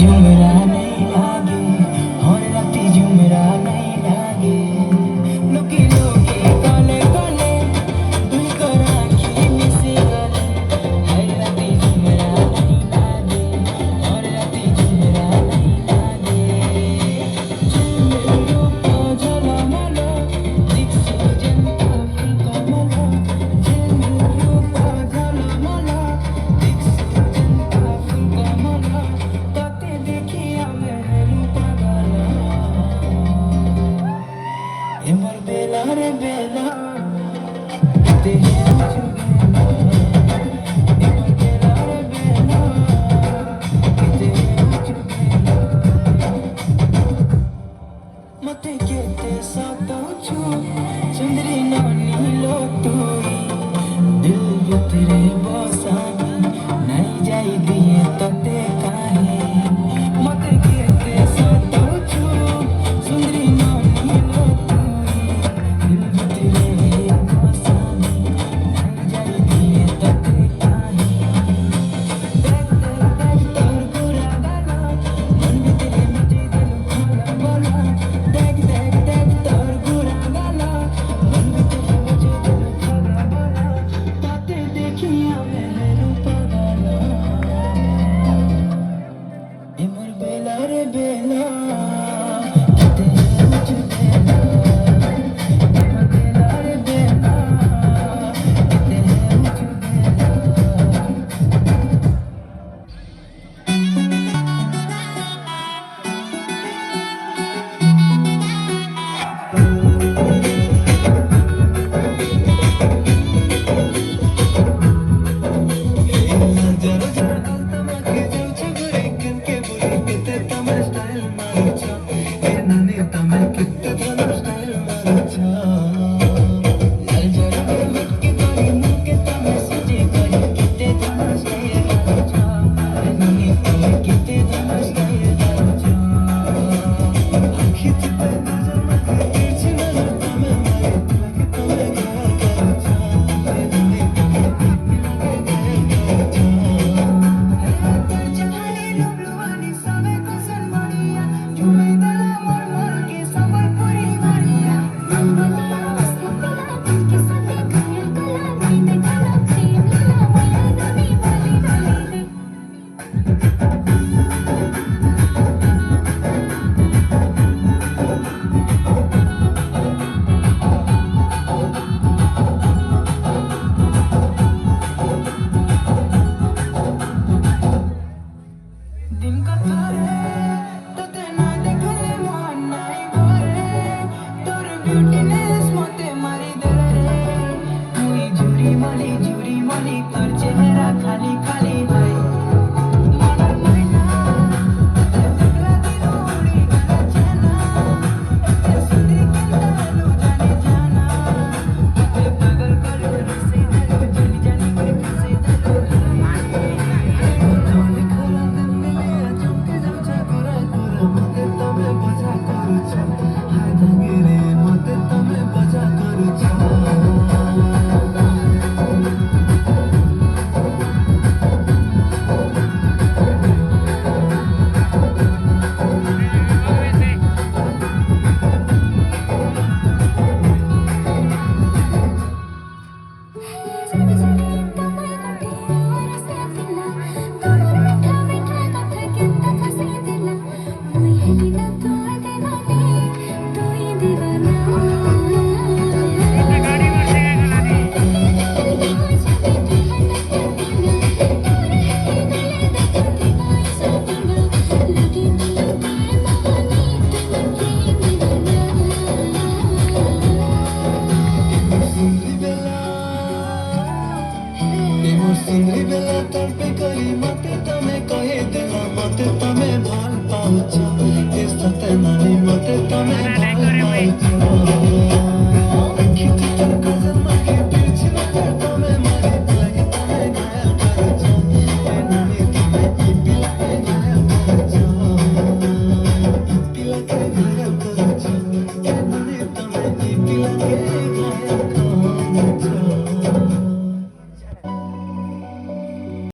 झुमरा नहीं लागे और राती झुमरा नहीं लागे लुकी लुकी काले काले तुई कर आँखी मिसे गले हर राती झुमरा नहीं लागे और राती झुमरा नहीं लागे झुमरो को झलमलो दिखसो जनता फुलका मला झुमरो को झलमलो दिखसो जनता फुलका मला ताते देखिया महलू पागला एमर बेला रे बेला ते है चुगेला एमर बेला रे बेला ते है चुगेला मते केते सातो छु सुंदरी नानी लो तोई दिल भितरे बसानी नहीं जाई दिए तते काहे मते केते सातो छु सुंदरी नानी लो तोई दिल भितरे बसानी नहीं जाई दिए तते काहे देख देख देख तोर गोरा गाला मन भितरे मुझे दिल खोला बोला देख देख देख तोर गोरा गाला मन भितरे मुझे दिल खोला बोला ताते देखिया महलू पागला एमर बेला रे बेला ते है चुगेला एमर बेला रे बेला ते है चुगेला दिन का तारे